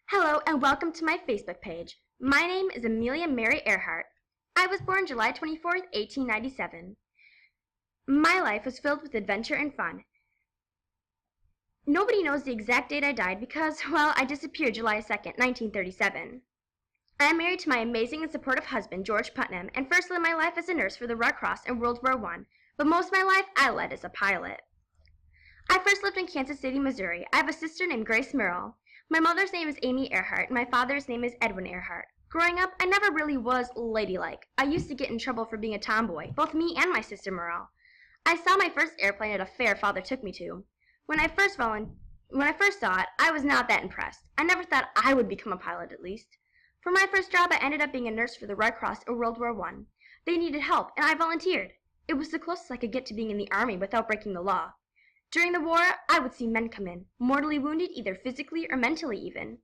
Hello and welcome to my Facebook page. My name is Amelia Mary Earhart. I was born July 24th, 1897. My life was filled with adventure and fun. Nobody knows the exact date I died because, well, I disappeared July 2nd, 1937. I am married to my amazing and supportive husband, George Putnam, and first lived my life as a nurse for the Red Cross in World War I, but most of my life I led as a pilot. I first lived in Kansas City, Missouri. I have a sister named Grace Merrill. My mother's name is Amy Earhart, and my father's name is Edwin Earhart. Growing up, I never really was ladylike. I used to get in trouble for being a tomboy, both me and my sister Merle. I saw my first airplane at a fair father took me to. When I first saw it, I was not that impressed. I never thought I would become a pilot, at least. For my first job, I ended up being a nurse for the Red Cross in World War I. They needed help, and I volunteered. It was the closest I could get to being in the Army without breaking the law. During the war, I would see men come in, mortally wounded either physically or mentally even.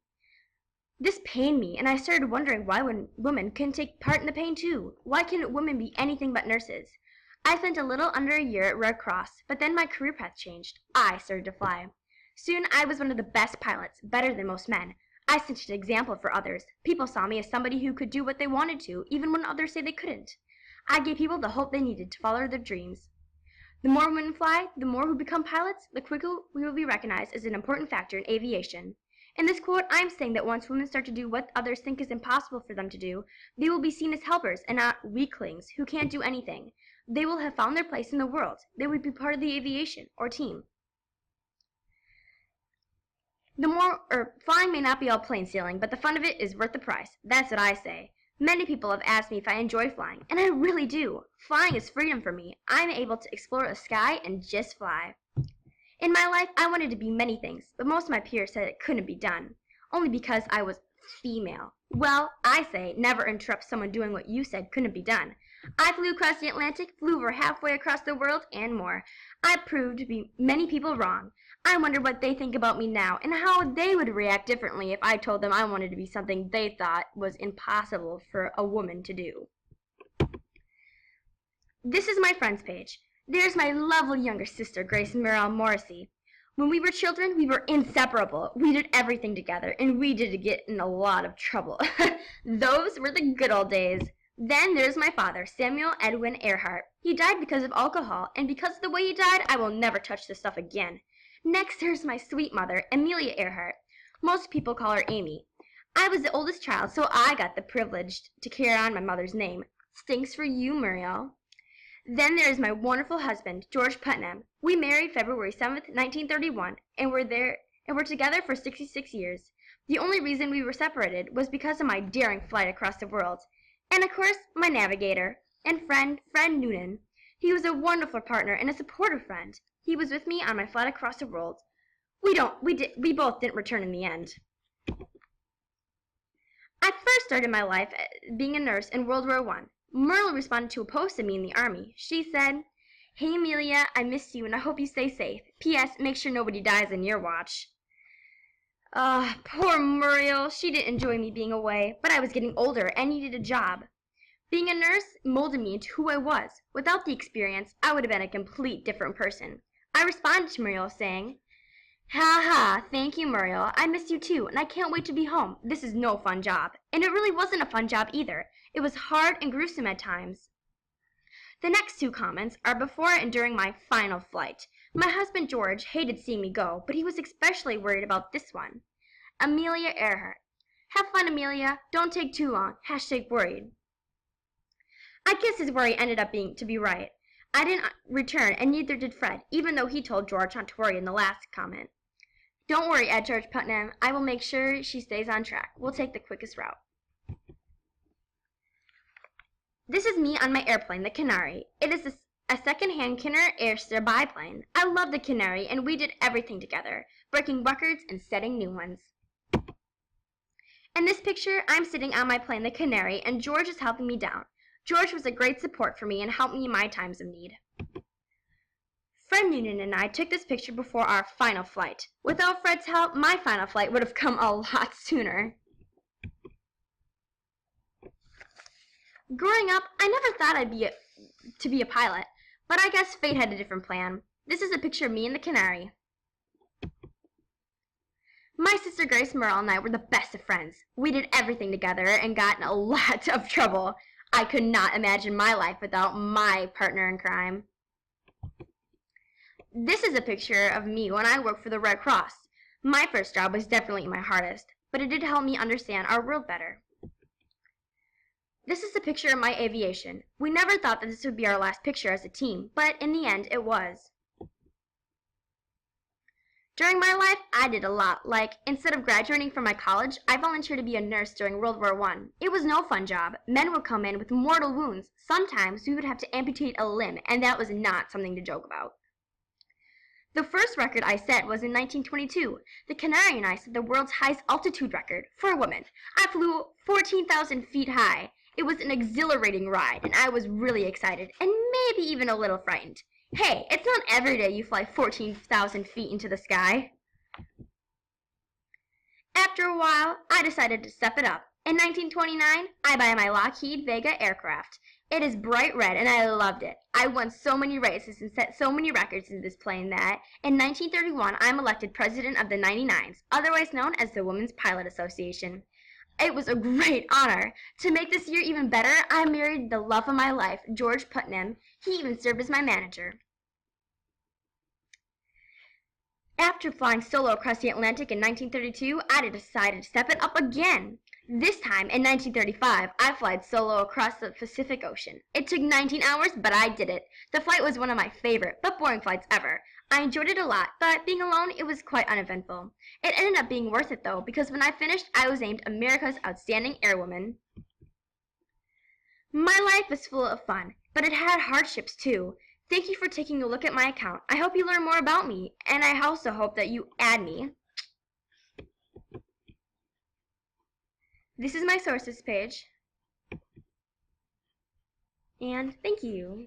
This pained me, and I started wondering why women couldn't take part in the pain too. Why couldn't women be anything but nurses? I spent a little under a year at Red Cross, but then my career path changed. I started to fly. Soon I was one of the best pilots, better than most men. I set an example for others. People saw me as somebody who could do what they wanted to, even when others say they couldn't. I gave people the hope they needed to follow their dreams. The more women fly, the more who become pilots, the quicker we will be recognized as an important factor in aviation. In this quote, I'm saying that once women start to do what others think is impossible for them to do, they will be seen as helpers and not weaklings who can't do anything. They will have found their place in the world. They would be part of the aviation or team. Flying may not be all plain sailing, but the fun of it is worth the price. That's what I say. Many people have asked me if I enjoy flying, and I really do. Flying is freedom for me. I'm able to explore the sky and just fly. In my life, I wanted to be many things, but most of my peers said it couldn't be done, only because I was female. Well, I say never interrupt someone doing what you said couldn't be done. I flew across the Atlantic, flew over halfway across the world, and more. I proved to be many people wrong. I wonder what they think about me now and how they would react differently if I told them I wanted to be something they thought was impossible for a woman to do. This is my friends page. There's my lovely younger sister, Grace Merrill Morrissey. When we were children, we were inseparable. We did everything together, and we did get in a lot of trouble. Those were the good old days. Then there's my father, Samuel Edwin Earhart. He died because of alcohol, and because of the way he died, I will never touch this stuff again. Next, there's my sweet mother, Amelia Earhart. Most people call her Amy. I was the oldest child, so I got the privilege to carry on my mother's name. Thanks for you, Muriel. Then there is my wonderful husband, George Putnam. We married February 7th, 1931, and we're together for 66 years. The only reason we were separated was because of my daring flight across the world. And of course, my navigator and friend, Fred Noonan. He was a wonderful partner and a supportive friend. He was with me on my flight across the world. We both didn't return in the end. I first started my life being a nurse in World War I. Merle responded to a post of me in the Army. She said, "Hey Amelia, I miss you and I hope you stay safe. P.S. Make sure nobody dies on your watch." Poor Muriel. She didn't enjoy me being away, but I was getting older and needed a job. Being a nurse molded me into who I was. Without the experience, I would have been a complete different person. I responded to Muriel saying, "Ha ha, thank you, Muriel. I miss you too, and I can't wait to be home. This is no fun job." And it really wasn't a fun job either. It was hard and gruesome at times. The next two comments are before and during my final flight. My husband George hated seeing me go, but he was especially worried about this one. Amelia Earhart. Have fun, Amelia. Don't take too long. #worried. I guess his worry ended up being to be right. I didn't return, and neither did Fred, even though he told George not to worry in the last comment. Don't worry, Ed George Putnam. I will make sure she stays on track. We'll take the quickest route. This is me on my airplane, the Canary. It is a second-hand Kinner Airster biplane. I love the Canary, and we did everything together, breaking records and setting new ones. In this picture, I'm sitting on my plane, the Canary, and George is helping me down. George was a great support for me and helped me in my times of need. Fred Noonan and I took this picture before our final flight. Without Fred's help, my final flight would have come a lot sooner. Growing up, I never thought I'd be a pilot, but I guess fate had a different plan. This is a picture of me and the Canary. My sister Grace Merle and I were the best of friends. We did everything together and got in a lot of trouble. I could not imagine my life without my partner in crime. This is a picture of me when I worked for the Red Cross. My first job was definitely my hardest, but it did help me understand our world better. This is a picture of my aviation. We never thought that this would be our last picture as a team, but in the end it was. During my life, I did a lot. Like, instead of graduating from my college, I volunteered to be a nurse during World War I. It was no fun job. Men would come in with mortal wounds. Sometimes we would have to amputate a limb, and that was not something to joke about. The first record I set was in 1922. The Canary and I set the world's highest altitude record for a woman. I flew 14,000 feet high. It was an exhilarating ride, and I was really excited, and maybe even a little frightened. Hey, it's not every day you fly 14,000 feet into the sky. After a while, I decided to step it up. In 1929, I buy my Lockheed Vega aircraft. It is bright red, and I loved it. I won so many races and set so many records in this plane that, in 1931, I'm elected president of the 99s, otherwise known as the Women's Pilot Association. It was a great honor. To make this year even better, I married the love of my life, George Putnam. He even served as my manager. After flying solo across the Atlantic in 1932, I decided to step it up again. This time, in 1935, I flied solo across the Pacific Ocean. It took 19 hours, but I did it. The flight was one of my favorite, but boring flights ever. I enjoyed it a lot, but being alone, it was quite uneventful. It ended up being worth it, though, because when I finished, I was named America's Outstanding Airwoman. My life was full of fun, but it had hardships, too. Thank you for taking a look at my account. I hope you learn more about me, and I also hope that you add me. This is my sources page, and thank you.